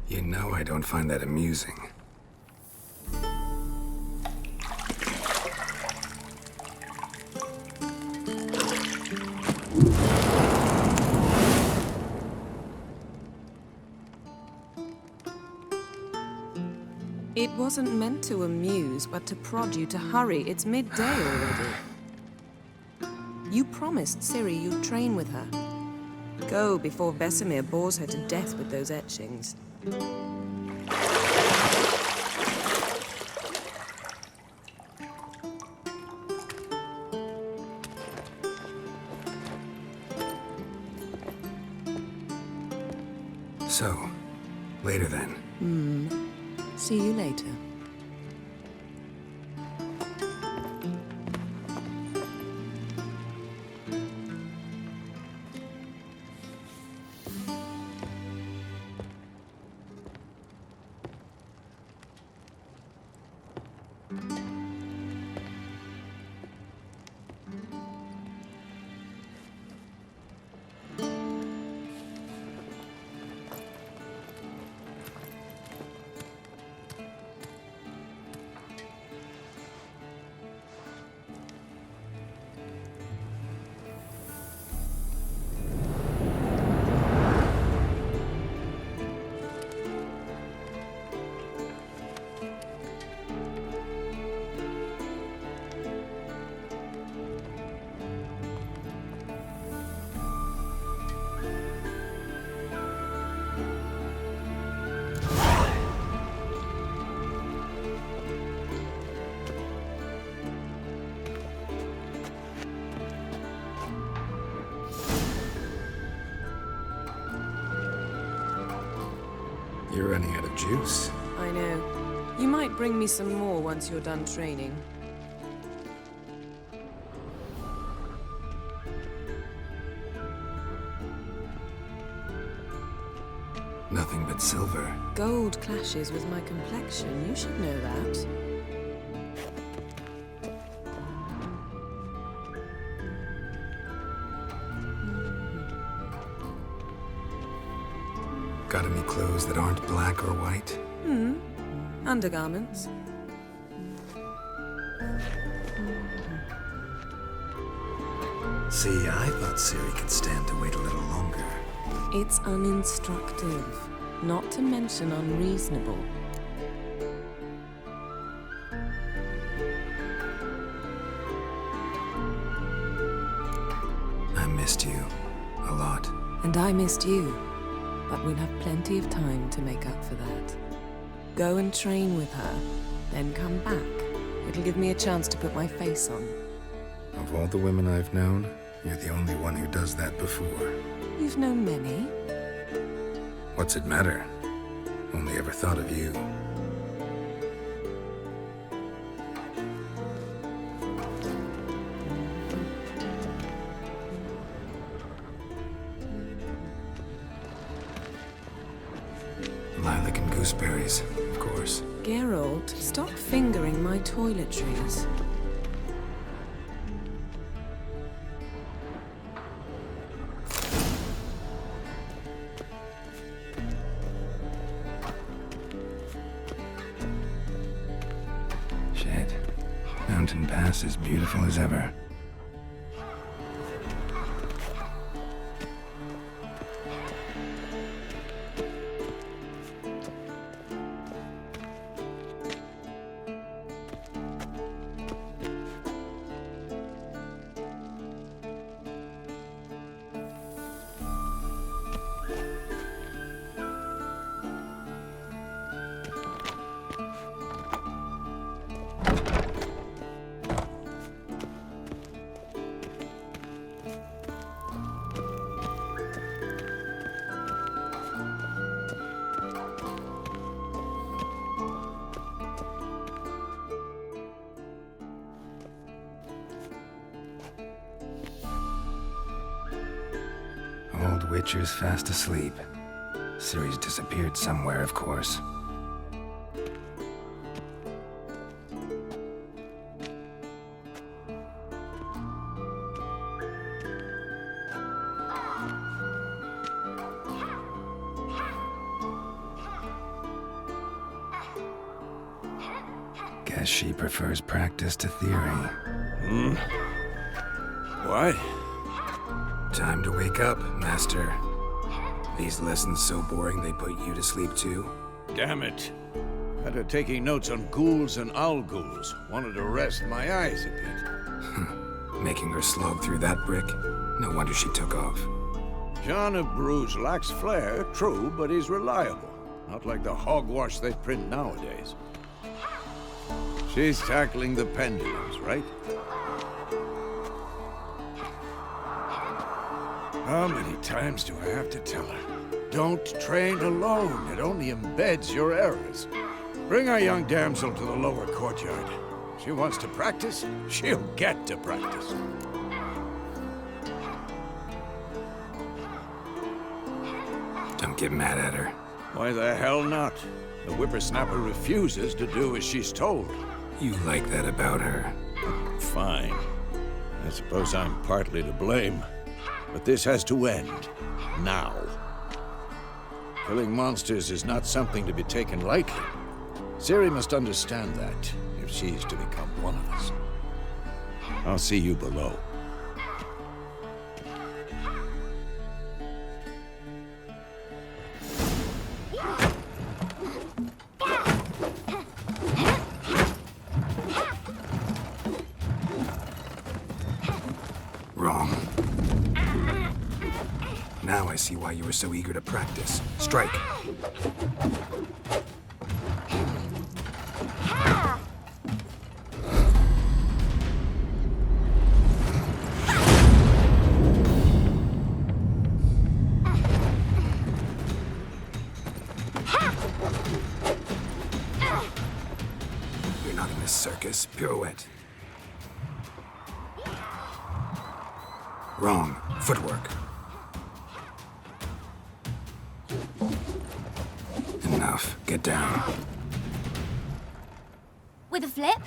You know I don't find that amusing. It wasn't meant to amuse, but to prod you to hurry. It's midday already. You promised Ciri you'd train with her. Go before Vesemir bores her to death with those etchings. So, later then. See you later. You're running out of juice. I know. You might bring me some more once you're done training. Nothing but silver. Gold clashes with my complexion. You should know that. Got any clothes that aren't black or white? Undergarments. See, I thought Ciri could stand to wait a little longer. It's uninstructive, not to mention unreasonable. I missed you. A lot. And I missed you. But we'll have plenty of time to make up for that. Go and train with her, then come back. It'll give me a chance to put my face on. Of all the women I've known, you're the only one who does that before. You've known many. What's it matter? Only ever thought of you. Lilac and gooseberries, of course. Gerald, stop fingering my toiletries. Shit. Mountain Pass is beautiful as ever. Old Witcher's fast asleep. Ciri's disappeared somewhere, of course. Guess she prefers practice to theory. What? Time to wake up, Master. These lessons so boring they put you to sleep too? Damn it. Had her taking notes on ghouls and owl ghouls. Wanted to rest my eyes a bit. Making her slog through that brick? No wonder she took off. John of Bruges lacks flair, true, but he's reliable. Not like the hogwash they print nowadays. She's tackling the pendulums, right? How many times do I have to tell her? Don't train alone. It only embeds your errors. Bring our young damsel to the lower courtyard. She wants to practice, she'll get to practice. Don't get mad at her. Why the hell not? The whippersnapper refuses to do as she's told. You like that about her. Fine. I suppose I'm partly to blame. But this has to end. Now. Killing monsters is not something to be taken lightly. Ciri must understand that, if she's to become one of us. I'll see you below. Wrong. Now I see why you were so eager to practice. Strike. You're not in this circus. Pirouette. Wrong. Footwork. Enough. Get down. With a flip?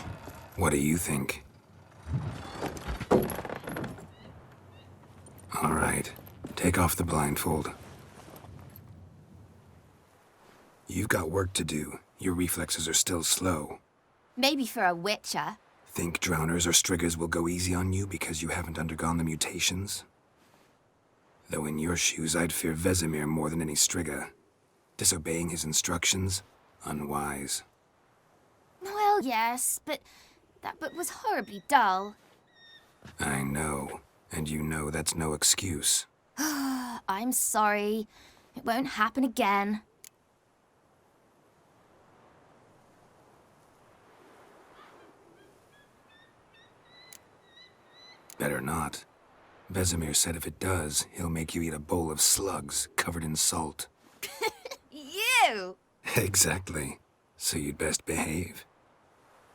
What do you think? All right. Take off the blindfold. You've got work to do. Your reflexes are still slow. Maybe for a witcher. Think drowners or striggers will go easy on you because you haven't undergone the mutations? Though in your shoes, I'd fear Vesemir more than any strigger. Disobeying his instructions? Unwise. Well, yes, but that book was horribly dull. I know. And you know that's no excuse. I'm sorry. It won't happen again. Better not. Vesemir said if it does, he'll make you eat a bowl of slugs covered in salt. You! Exactly. So you'd best behave.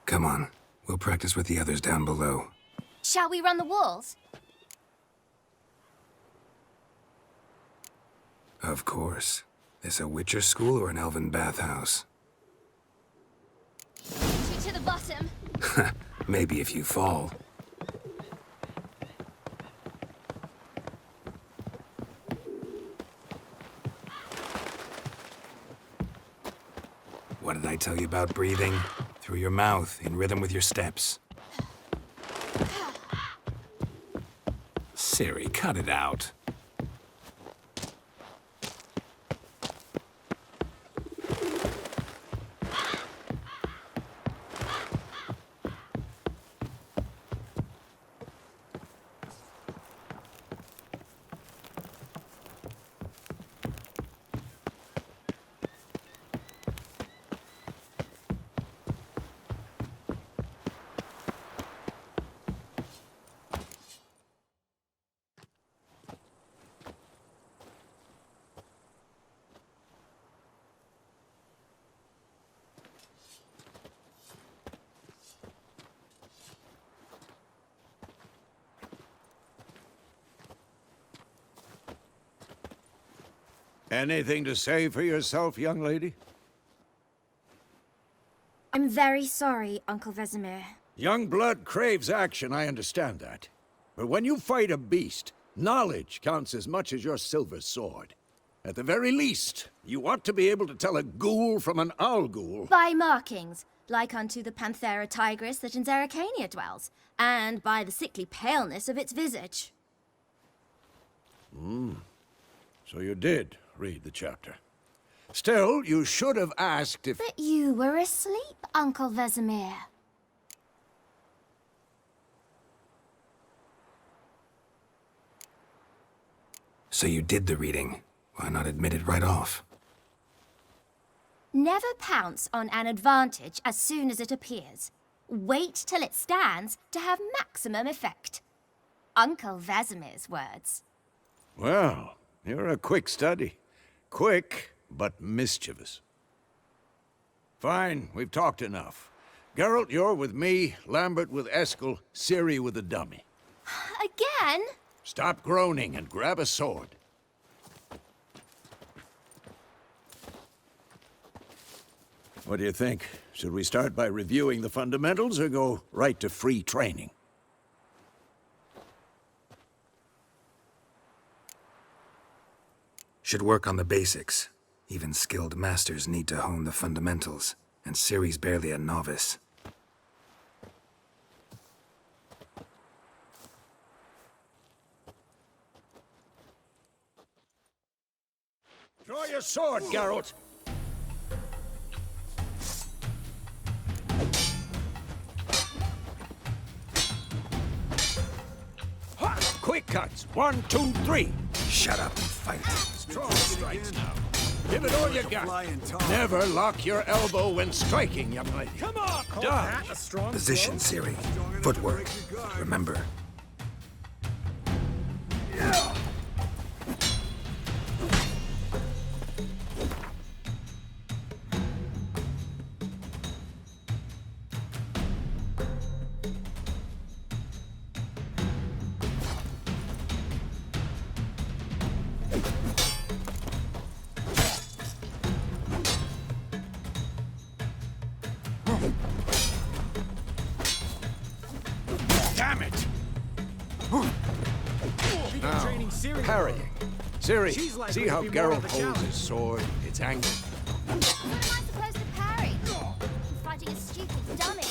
Come on. We'll practice with the others down below. Shall we run the walls? Of course. This a Witcher school or an elven bathhouse? Shoot to the bottom. Maybe if you fall. What did I tell you about breathing? Through your mouth, in rhythm with your steps. Ciri, cut it out. Anything to say for yourself, young lady? I'm very sorry, Uncle Vesemir. Young blood craves action, I understand that. But when you fight a beast, knowledge counts as much as your silver sword. At the very least, you ought to be able to tell a ghoul from an owl ghoul. By markings, like unto the Panthera tigris that in Zerrikania dwells, and by the sickly paleness of its visage. So you did read the chapter. Still, you should have asked if... But you were asleep, Uncle Vesemir. So you did the reading. Why not admit it right off? Never pounce on an advantage as soon as it appears. Wait till it stands to have maximum effect. Uncle Vesemir's words. Well, you're a quick study. Quick, but mischievous. Fine, we've talked enough. Gerald, you're with me, Lambert with Eskel, Ciri with the dummy. Again? Stop groaning and grab a sword. What do you think? Should we start by reviewing the fundamentals or go right to free training? Should work on the basics. Even skilled masters need to hone the fundamentals, and Ciri's barely a novice. Draw your sword, Gerald! Quick cuts! 1, 2, 3! Shut up and fight. Strong strikes now. Give it all you got. Never lock your elbow when striking, young lady. Come on! Done! Position, Ciri. Footwork. Remember. Damn it! Now, parrying. Ciri, see how Gerald holds his sword? It's angry. How am I supposed to parry? I'm fighting a stupid dummy.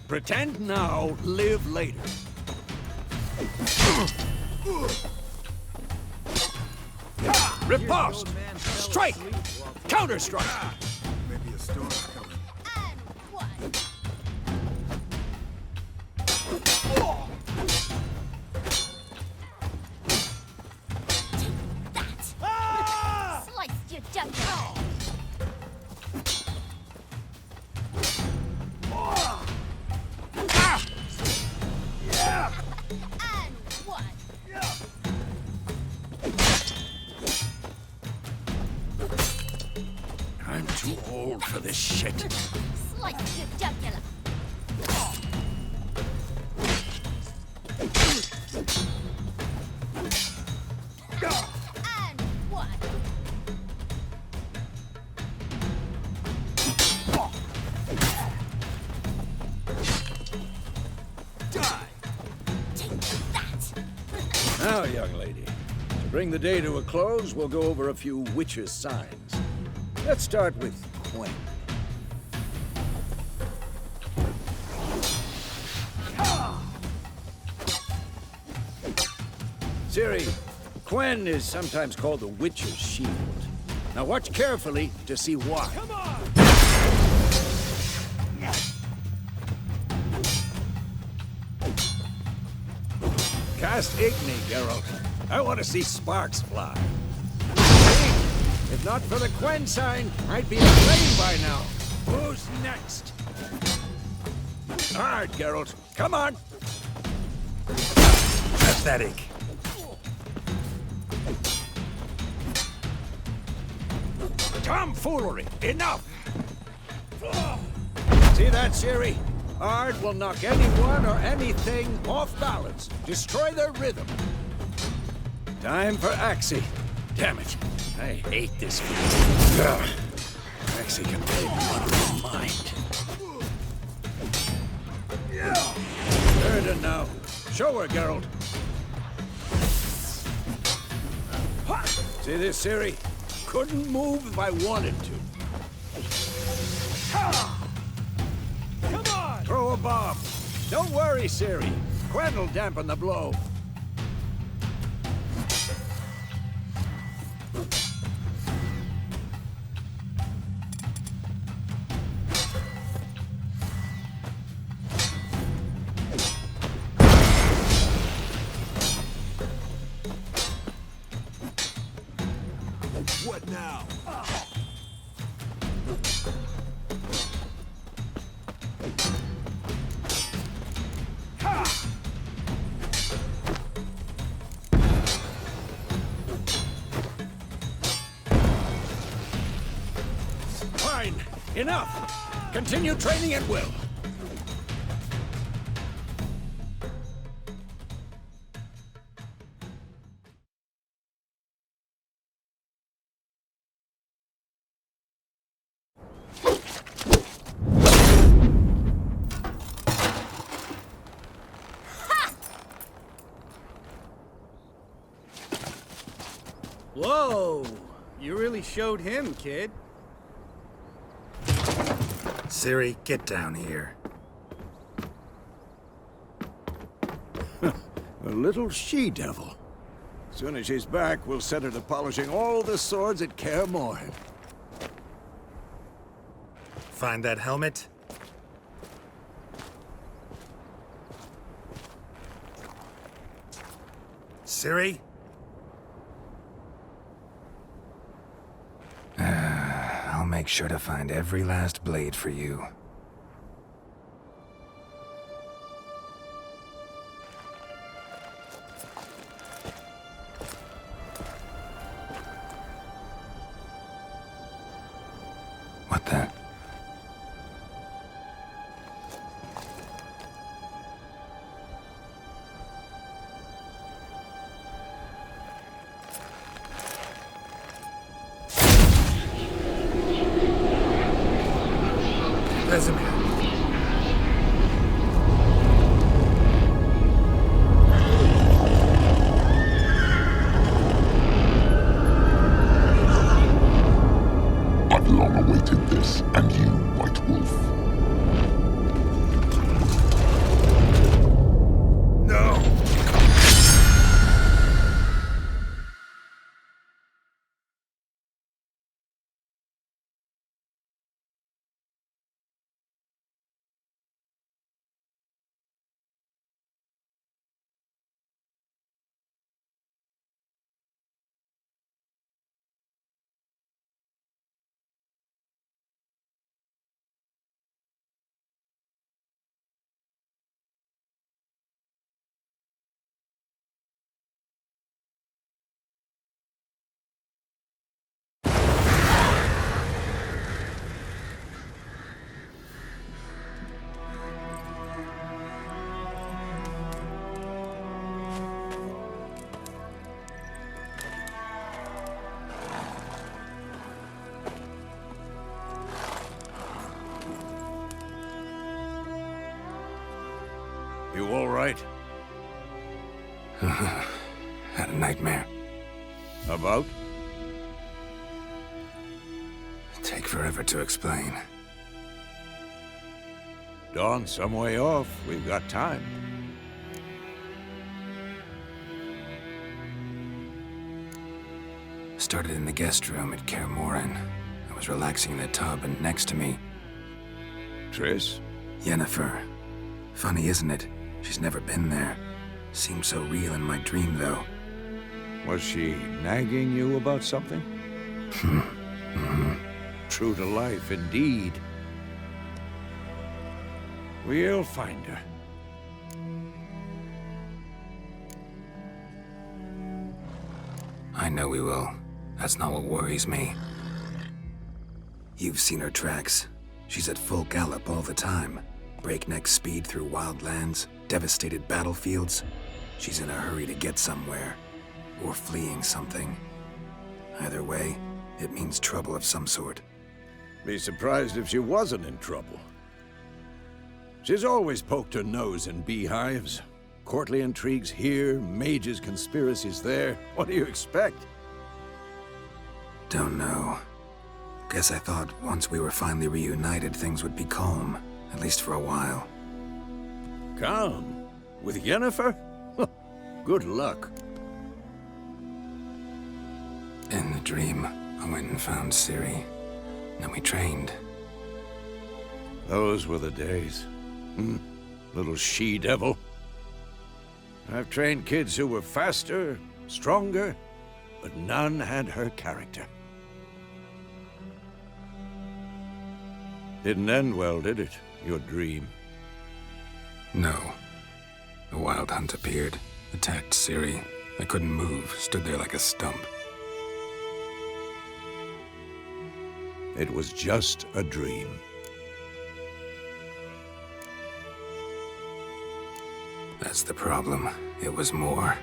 Pretend now, live later. Riposte! Strike! Counter-strike! Maybe a storm's coming. And one. That! Sliced your jugular. And one. I'm too old for this shit. Sliced your jugular. And one. Take that. Now, young lady, to bring the day to a close, we'll go over a few witches' signs. Let's start with Quen. Ciri, Quen is sometimes called the witch's shield. Now watch carefully to see why. Come on! Cast Igni, Gerald. I want to see sparks fly. If not for the Quen sign, I'd be in flame by now. Who's next? Hard, Gerald. Come on! Pathetic. Tomfoolery! Enough! See that, Ciri? Ard will knock anyone or anything off balance. Destroy their rhythm. Time for Axie. Damn it. I hate this feeling. Mexican made muddle mind. Heard her now. Show her, Gerald. See this, Siri? Couldn't move if I wanted to. Come on! Throw a bomb. Don't worry, Siri. Quen'll dampen the blow. What now? Fine. Enough. Continue training at will. Whoa! You really showed him, kid. Siri, get down here. A little she-devil. As soon as she's back, we'll set her to polishing all the swords at Kaer Morhen. Find that helmet? Siri? I'll make sure to find every last blade for you. What the? Vesemir. I've long awaited this, and you, White Wolf. No! You all right? Had a nightmare. About? Take forever to explain. Dawn's some way off. We've got time. Started in the guest room at Kaer Morhen. I was relaxing in the tub, and next to me, Triss? Yennefer. Funny, isn't it? She's never been there. Seemed so real in my dream, though. Was she nagging you about something? True to life, indeed. We'll find her. I know we will. That's not what worries me. You've seen her tracks. She's at full gallop all the time. Breakneck speed through wild lands, devastated battlefields. She's in a hurry to get somewhere. Or fleeing something. Either way, it means trouble of some sort. Be surprised if she wasn't in trouble. She's always poked her nose in beehives. Courtly intrigues here, mages' conspiracies there. What do you expect? Don't know. Guess I thought once we were finally reunited, things would be calm. At least for a while. Calm? With Yennefer? Good luck. In the dream, I went and found Ciri. Then we trained. Those were the days. Little she-devil. I've trained kids who were faster, stronger, but none had her character. Didn't end well, did it? Your dream? No. The Wild Hunt appeared, attacked Ciri. I couldn't move, stood there like a stump. It was just a dream. That's the problem. It was more.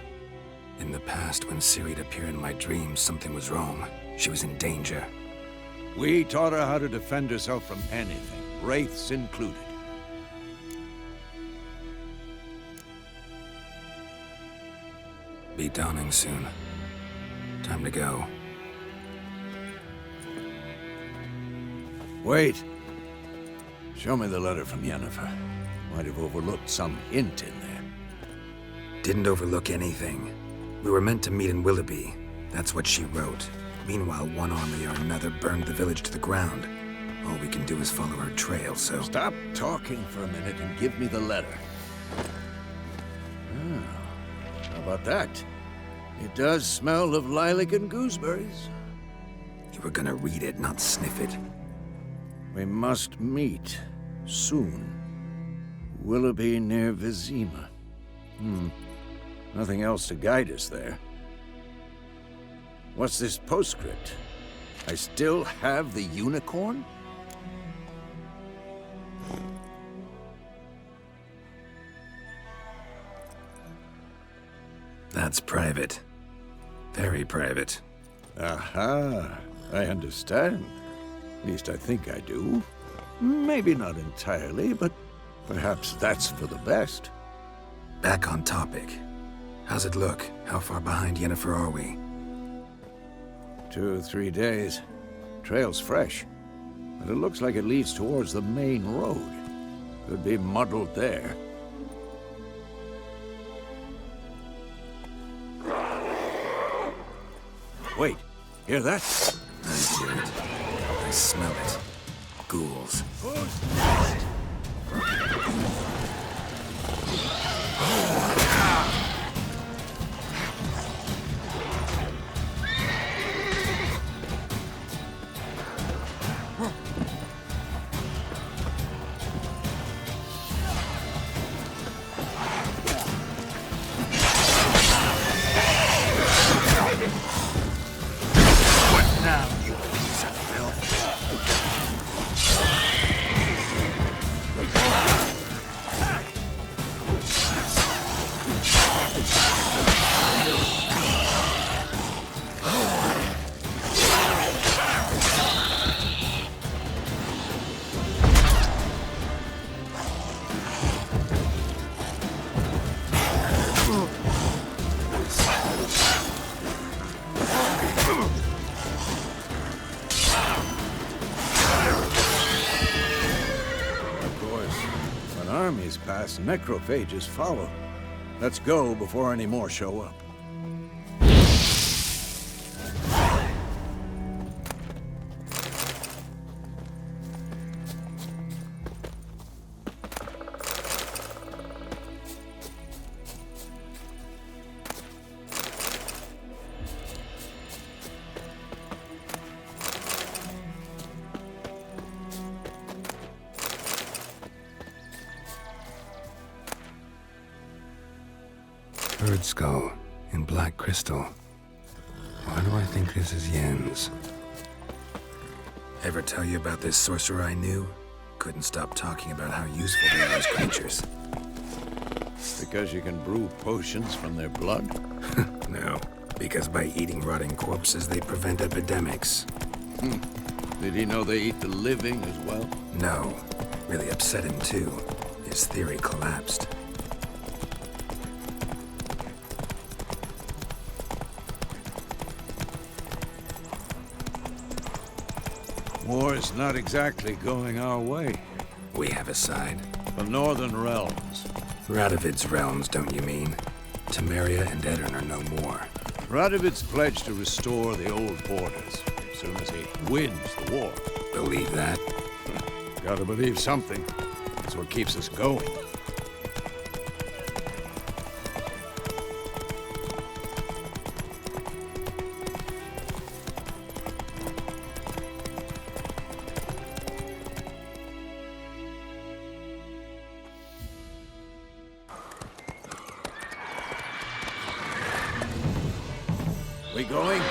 In the past, when Ciri'd appear in my dreams, something was wrong. She was in danger. We taught her how to defend herself from anything, wraiths included. Be dawning soon. Time to go. Wait. Show me the letter from Yennefer. Might have overlooked some hint in there. Didn't overlook anything. We were meant to meet in Willoughby. That's what she wrote. Meanwhile, one army or another burned the village to the ground. All we can do is follow her trail, so... Stop talking for a minute and give me the letter. How about that? It does smell of lilac and gooseberries. You were gonna read it, not sniff it. We must meet. Soon. Willoughby near Vizima. Nothing else to guide us there. What's this postscript? I still have the unicorn? That's private. Very private. Aha, I understand. At least I think I do. Maybe not entirely, but perhaps that's for the best. Back on topic. How's it look? How far behind Yennefer are we? 2 or 3 days. Trail's fresh, but it looks like it leads towards the main road. Could be muddled there. Wait, hear that? I hear it. I smell it. Ghouls. Pass, necrophages follow. Let's go before any more show up. Bird skull in black crystal. Why do I think this is Yen's? Ever tell you about this sorcerer I knew? Couldn't stop talking about how useful they are as creatures. Because you can brew potions from their blood? No, Because by eating rotting corpses, they prevent epidemics. Did he know they eat the living as well? No. Really upset him, too. His theory collapsed. War's not exactly going our way. We have a side. The Northern Realms. Radovid's realms, don't you mean? Temeria and Edirn are no more. Radovid's pledged to restore the old borders as soon as he wins the war. Believe that? Gotta believe something. That's what keeps us going. We going?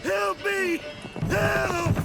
Help me! Help!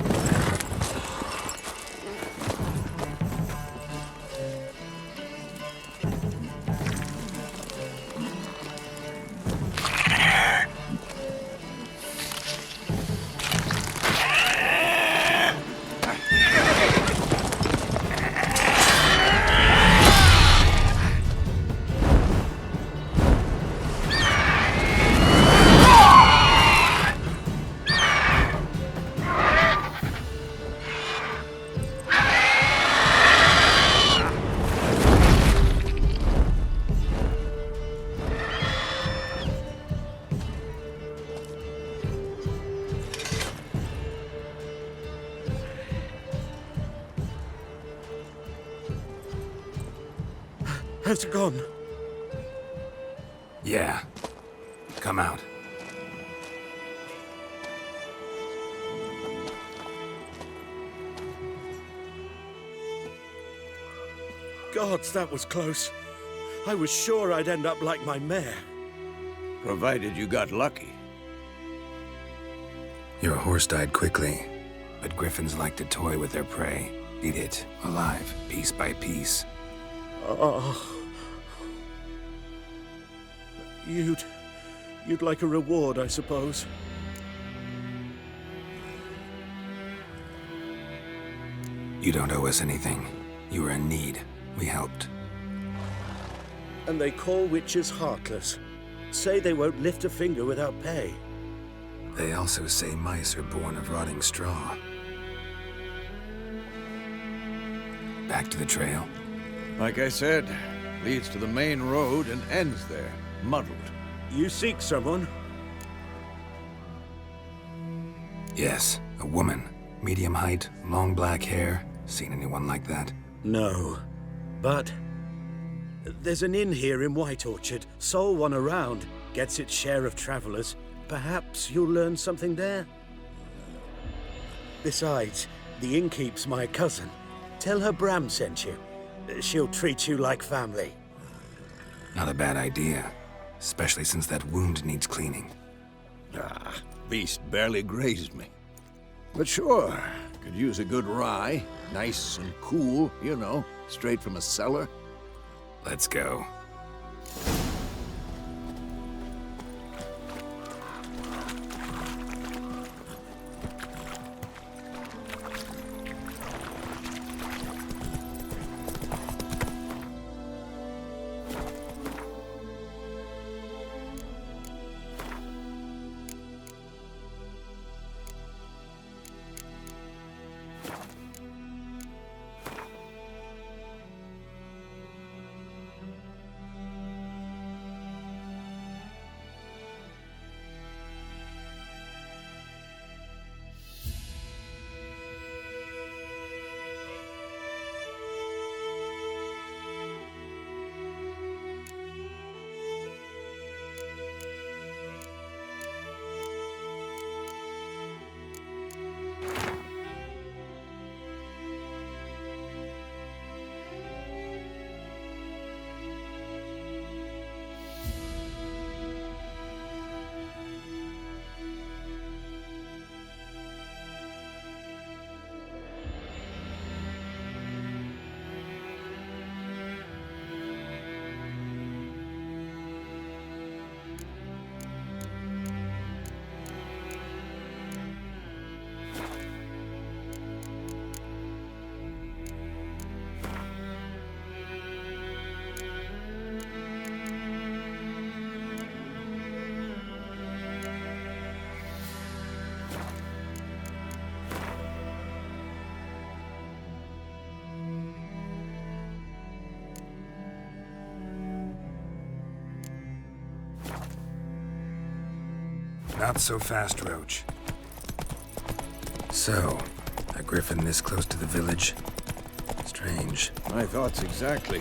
Has it gone? Yeah. Come out. Gods, that was close. I was sure I'd end up like my mare. Provided you got lucky. Your horse died quickly, but griffins like to toy with their prey. Eat it, alive, piece by piece. Oh. You'd like a reward, I suppose. You don't owe us anything. You were in need. We helped. And they call witches heartless. Say they won't lift a finger without pay. They also say mice are born of rotting straw. Back to the trail? Like I said, leads to the main road and ends there, muddled. You seek someone? Yes, a woman. Medium height, long black hair. Seen anyone like that? No. But there's an inn here in White Orchard. Sole one around. Gets its share of travelers. Perhaps you'll learn something there? Besides, the innkeep's my cousin. Tell her Bram sent you. She'll treat you like family. Not a bad idea. Especially since that wound needs cleaning. Ah, beast barely grazed me. But sure, could use a good rye. Nice and cool, you know, straight from a cellar. Let's go. Not so fast, Roach. So, a griffin this close to the village? Strange. My thoughts exactly.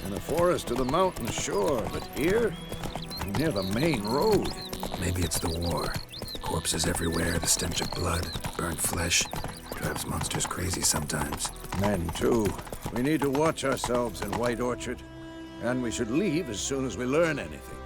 In the forest or the mountain shore, but here, near the main road. Maybe it's the war. Corpses everywhere, the stench of blood, burnt flesh. Drives monsters crazy sometimes. Men, too. We need to watch ourselves in White Orchard. And we should leave as soon as we learn anything.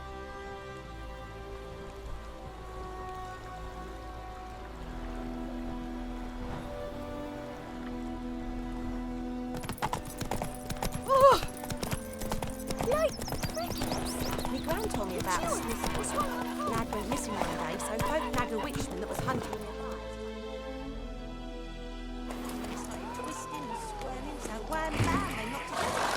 My gran told me about a this one. Lad went missing one day, so folk nagged a witchman that was hunting in the woods. They started twisting and squirming, so wham bam, they knocked it over.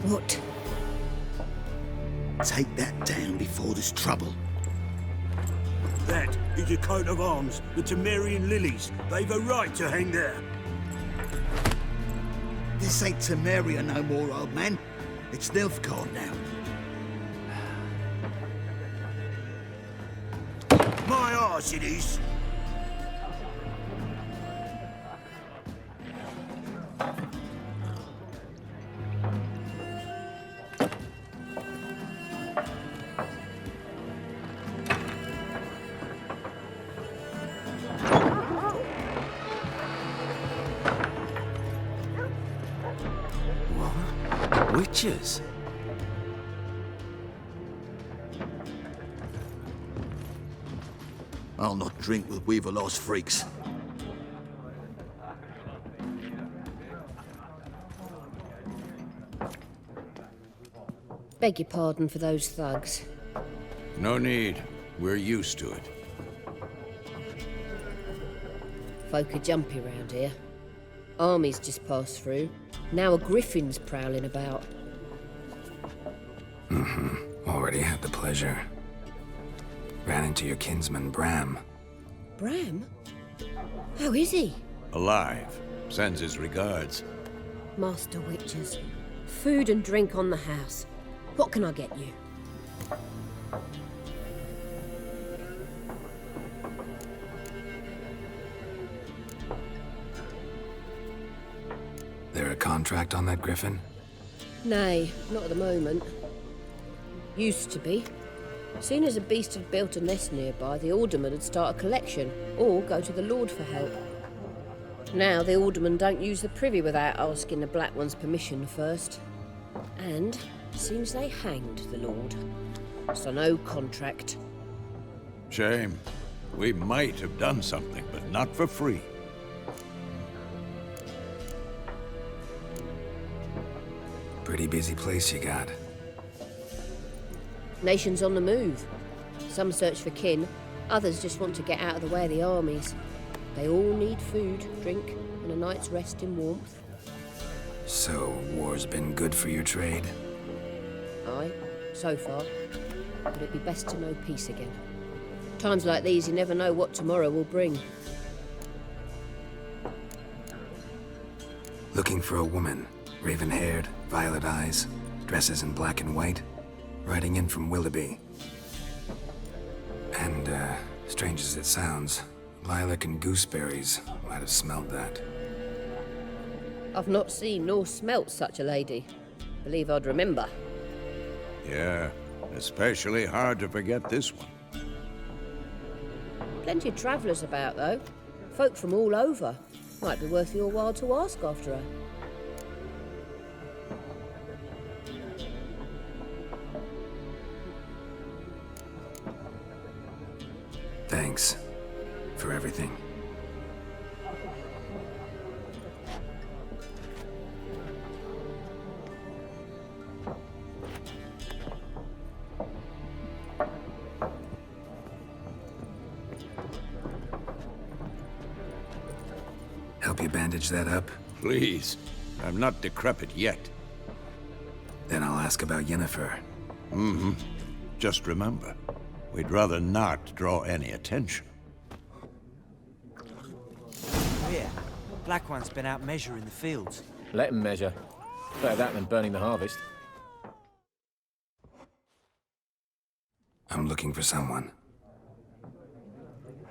What? Take that down before there's trouble. That is a coat of arms, the Temerian lilies. They've a right to hang there. This ain't Temeria no more, old man. It's Nilfgaard now. My arse it is. Witches? I'll not drink with Weaverlost freaks. Beg your pardon for those thugs. No need. We're used to it. Folk are jumpy round here. Armies just passed through. Now a griffin's prowling about. Already had the pleasure. Ran into your kinsman, Bram. Bram? How is he? Alive. Sends his regards. Master Witches. Food and drink on the house. What can I get you? There a contract on that griffin? Nay, not at the moment. Used to be. Soon as a beast had built a nest nearby, the alderman would start a collection, or go to the Lord for help. Now the alderman don't use the privy without asking the Black One's permission first. And seems they hanged the Lord. So no contract. Shame. We might have done something, but not for free. Pretty busy place you got. Nations on the move. Some search for kin, others just want to get out of the way of the armies. They all need food, drink, and a night's rest in warmth. So, war's been good for your trade? Aye, so far. But it'd be best to know peace again. Times like these, you never know what tomorrow will bring. Looking for a woman. Raven-haired, violet eyes, dresses in black and white. Riding in from Willoughby. And, strange as it sounds, lilac and gooseberries might have smelled that. I've not seen nor smelt such a lady. Believe I'd remember. Yeah, especially hard to forget this one. Plenty of travellers about, though. Folk from all over. Might be worth your while to ask after her. Thanks for everything. help you bandage that up? Please. I'm not decrepit yet. Then I'll ask about Yennefer. Mm-hmm. Just remember, we'd rather not draw any attention. Yeah, Black One's been out measuring the fields. Let him measure. Better that than burning the harvest. I'm looking for someone.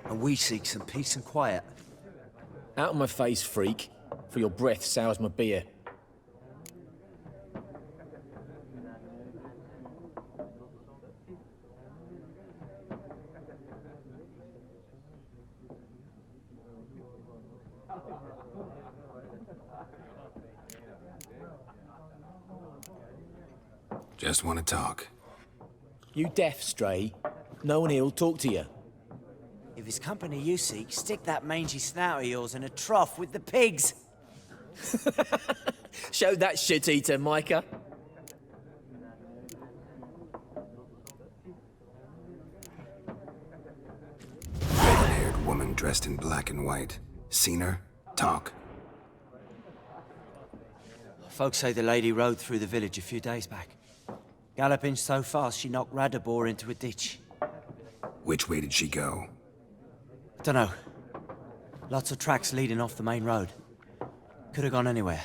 And we seek some peace and quiet. Out of my face, freak. For your breath sours my beer. Just want to talk. You deaf, Stray? No one here'll talk to you. If it's company you seek, stick that mangy snout of yours in a trough with the pigs. Show that shit-eater, Micah. Red-haired woman dressed in black and white. Seen her? Talk. Folks say the lady rode through the village a few days back. Galloping so fast she knocked Radabor into a ditch. Which way did she go? Dunno. Lots of tracks leading off the main road. Could have gone anywhere.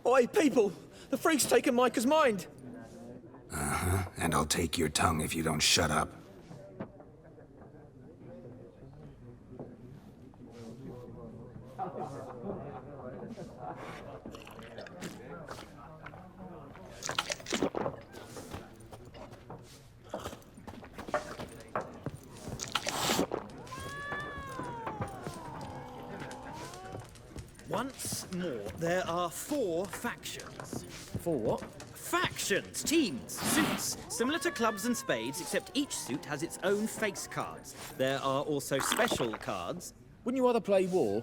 Oi, people! The freak's taken Micah's mind! Uh-huh. And I'll take your tongue if you don't shut up. Once more, there are 4 factions. 4 what? Factions, teams, suits, similar to clubs and spades, except each suit has its own face cards. There are also special cards. Wouldn't you rather play war?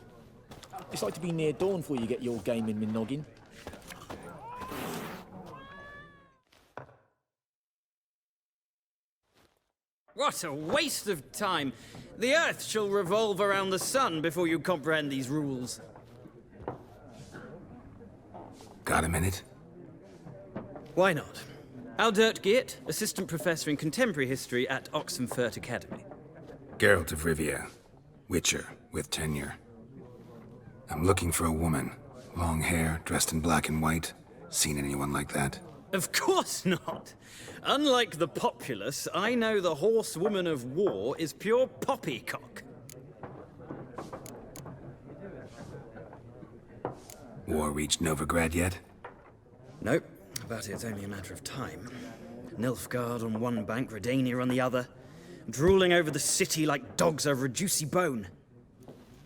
It's like to be near dawn before you get your game in my noggin. What a waste of time! The Earth shall revolve around the sun before you comprehend these rules. Got a minute? Why not? Aldert Geert, Assistant Professor in Contemporary History at Oxenfurt Academy. Gerald of Rivia. Witcher, with tenure. I'm looking for a woman. Long hair, dressed in black and white. Seen anyone like that? Of course not! Unlike the populace, I know the horsewoman of war is pure poppycock. War reached Novigrad yet? Nope, but it's only a matter of time. Nilfgaard on one bank, Redania on the other, drooling over the city like dogs over a juicy bone.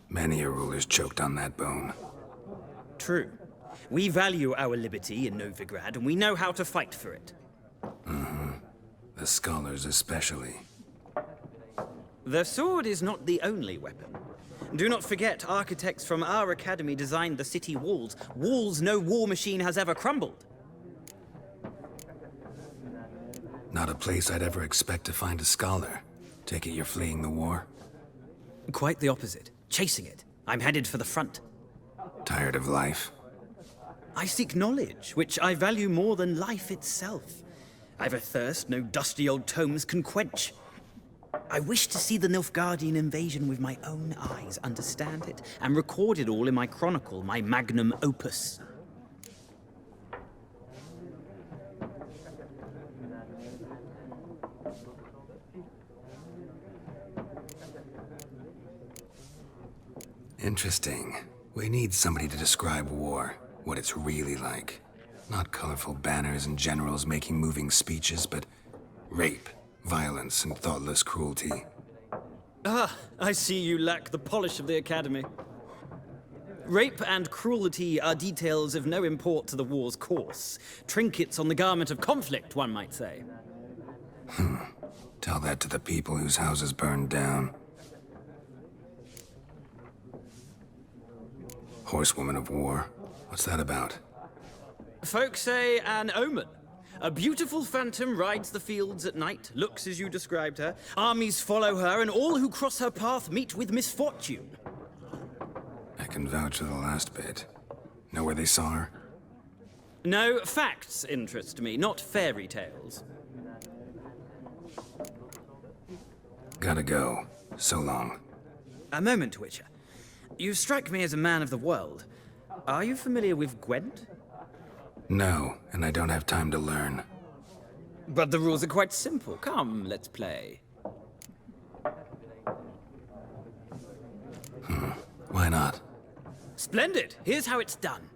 Many a ruler's choked on that bone. True. We value our liberty in Novigrad, and we know how to fight for it. Mm-hmm. The scholars especially. The sword is not the only weapon. Do not forget, architects from our academy designed the city walls. Walls no war machine has ever crumbled. Not a place I'd ever expect to find a scholar. Take it you're fleeing the war? Quite the opposite. Chasing it. I'm headed for the front. Tired of life? I seek knowledge, which I value more than life itself. I've a thirst no dusty old tomes can quench. I wish to see the Nilfgaardian invasion with my own eyes, understand it, and record it all in my chronicle, my magnum opus. Interesting. We need somebody to describe war, what it's really like. Not colorful banners and generals making moving speeches, but rape, violence, and thoughtless cruelty. Ah, I see you lack the polish of the academy. Rape and cruelty are details of no import to the war's course. Trinkets on the garment of conflict, one might say. Tell that to the people whose houses burned down. Horsewoman of war. What's that about? Folk say an omen. A beautiful phantom rides the fields at night, looks as you described her. Armies follow her, and all who cross her path meet with misfortune. can vouch for the last bit. Know where they saw her? No, facts interest me, not fairy tales. Gotta go. So long. A moment, Witcher. You strike me as a man of the world. Are you familiar with Gwent? No, and I don't have time to learn. But the rules are quite simple. Come, let's play. Why not? Splendid! Here's how it's done.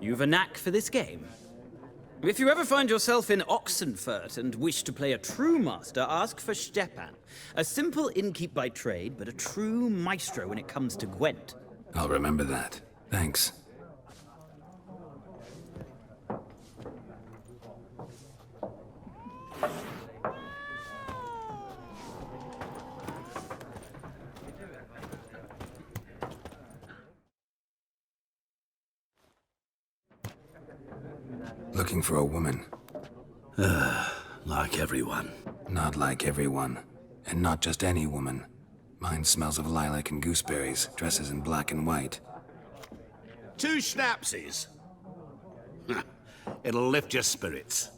You've a knack for this game. If you ever find yourself in Oxenfurt and wish to play a true master, ask for Stepan. A simple innkeep by trade, but a true maestro when it comes to Gwent. I'll remember that. Thanks. Looking for a woman. Like everyone. Not like everyone. And not just any woman. Mine smells of lilac and gooseberries, dresses in black and white. 2 schnapsies. It'll lift your spirits.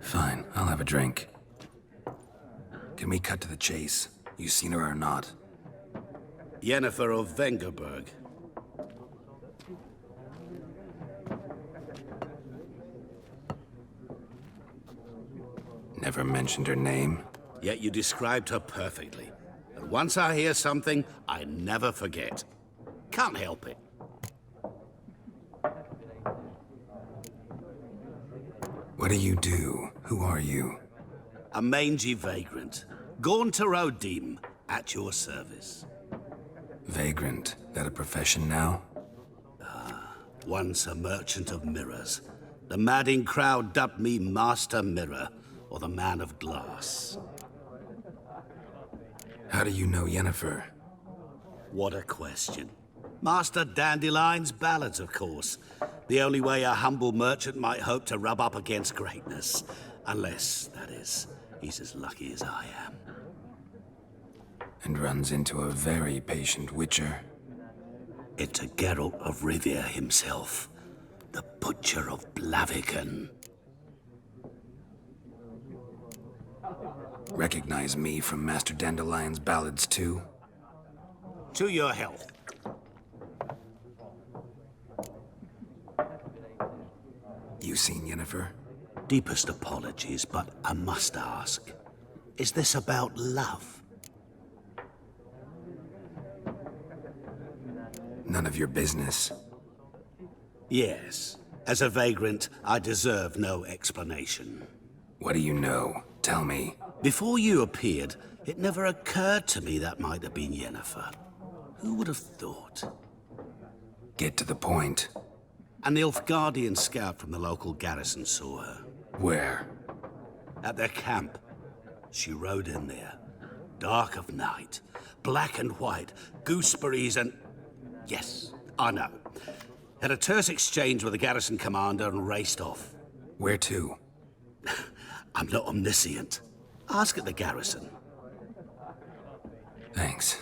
Fine, I'll have a drink. Can we cut to the chase? You seen her or not? Yennefer of Vengerberg. Never mentioned her name? Yet you described her perfectly. And once I hear something, I never forget. Can't help it. What do you do? Who are you? A mangy vagrant. Gone to Rodim, at your service. Vagrant. That a profession now? Once a merchant of mirrors. The madding crowd dubbed me Master Mirror, or the Man of Glass. How do you know Yennefer? What a question. Master Dandelion's ballads, of course. The only way a humble merchant might hope to rub up against greatness. Unless, that is, he's as lucky as I am. And runs into a very patient witcher. It's a Gerald of Rivia himself. The Butcher of Blaviken. Recognize me from Master Dandelion's ballads, too? To your health. You seen Yennefer? Deepest apologies, but I must ask. Is this about love? None of your business. Yes. As a vagrant, I deserve no explanation. What do you know? Tell me. Before you appeared, it never occurred to me that might have been Yennefer. Who would have thought? Get to the point. An Nilfgaardian scout from the local garrison saw her. Where? At their camp. She rode in there. Dark of night. Black and white. Gooseberries and... Yes, I know. Had a terse exchange with the garrison commander and raced off. Where to? I'm not omniscient. Ask at the garrison. Thanks.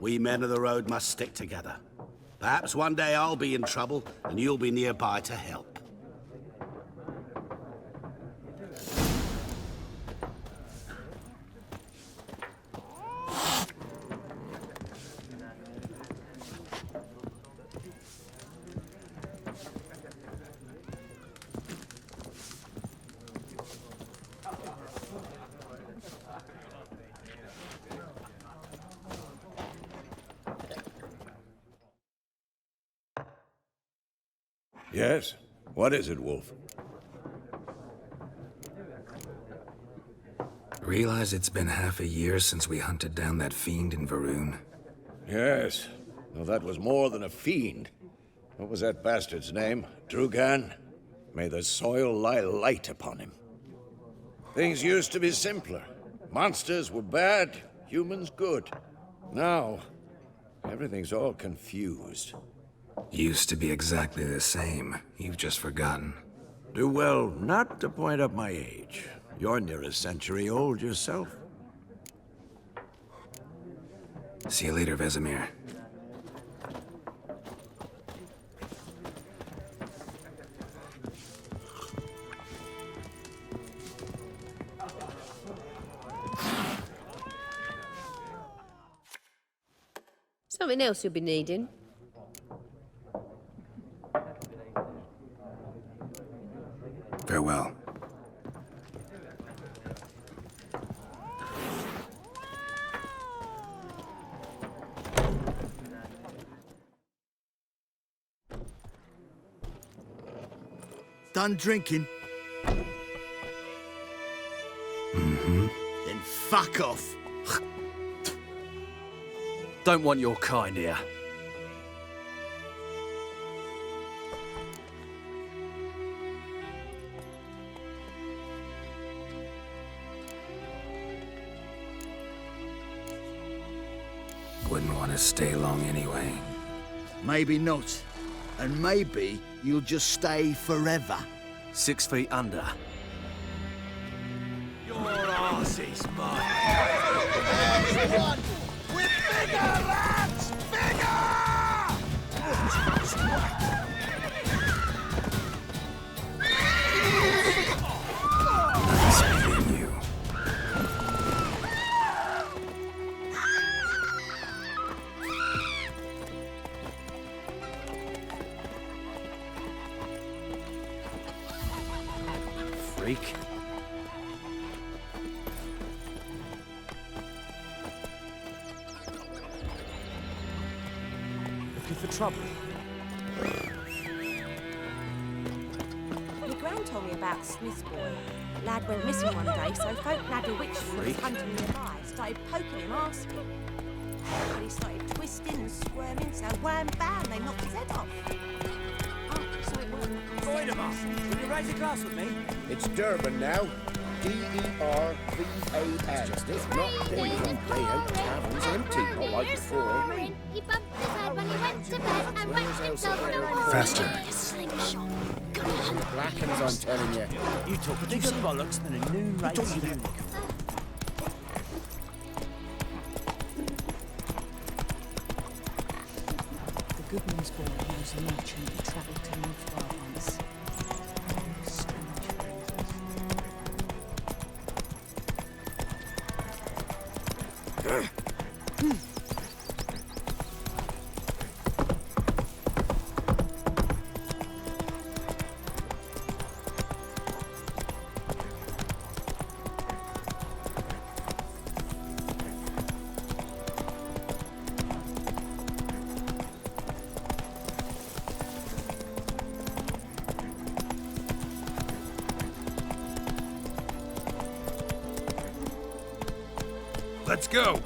We men of the road must stick together. Perhaps one day I'll be in trouble and you'll be nearby to help. Yes? What is it, Wolf? Realize it's been half a year since we hunted down that fiend in Varun? Yes. Well, that was more than a fiend. What was that bastard's name? Drugan? May the soil lie light upon him. Things used to be simpler. Monsters were bad, humans good. Now, everything's all confused. Used to be exactly the same. You've just forgotten. Do well not to point up my age. You're near a century old yourself. See you later, Vesemir. Something else you'll be needing? Farewell. Done drinking? Mm-hmm. Then fuck off. Don't want your kind here. to stay long anyway. Maybe not. And maybe you'll just stay forever. 6 feet under. Your arse is mine. Everyone! We're bigger, lads! Bigger! Nice meeting you. Freak. Looking for trouble? My gran told me about Smith's boy. Lad went missing one day, so folk nagged a witch who was hunting nearby. Started poking him, asking. But he started twisting and squirming, so wham bam, they knocked his head off. Oh, so it wasn't. Voidemar, will you raise a glass with me? It's Durban now. D-E-R-B-A-N. If not, they don't lay out taverns empty, not like before. He bumped his head when he went to bed and whacked himself on the wall. Faster. Slingshot. Black uns, I'm telling you. You talk a bigger bollocks than a noon race lunatic. The Goodman's boy knows a merchant who travelled to Newfgar once. Strange phrases. Let's go!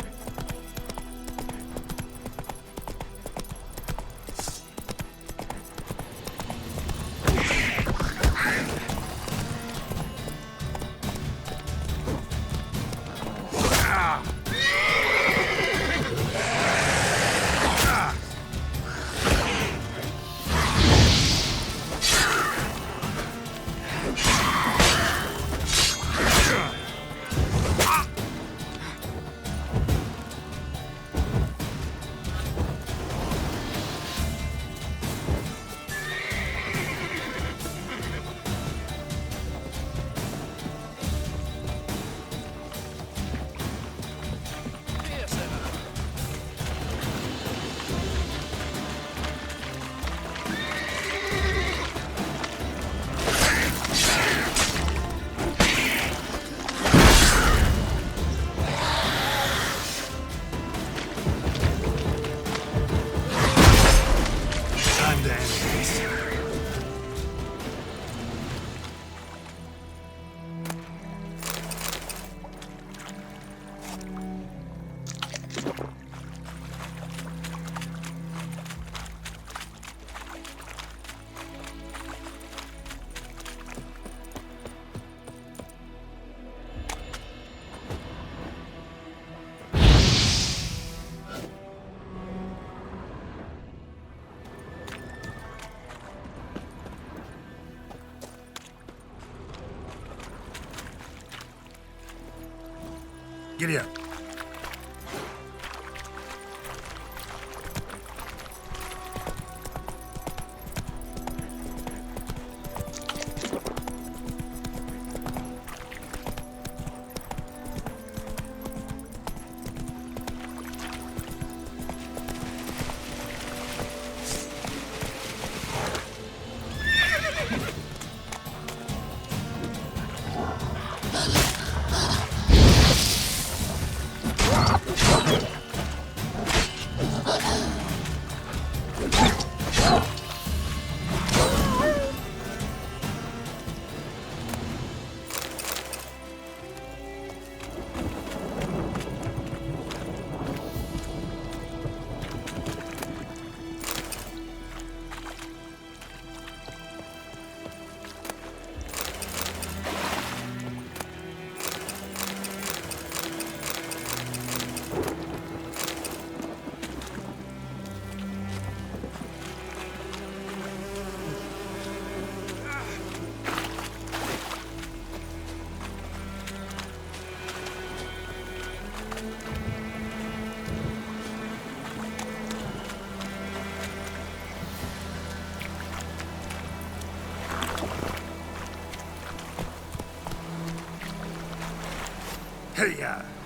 Giddy up. Hey-ya!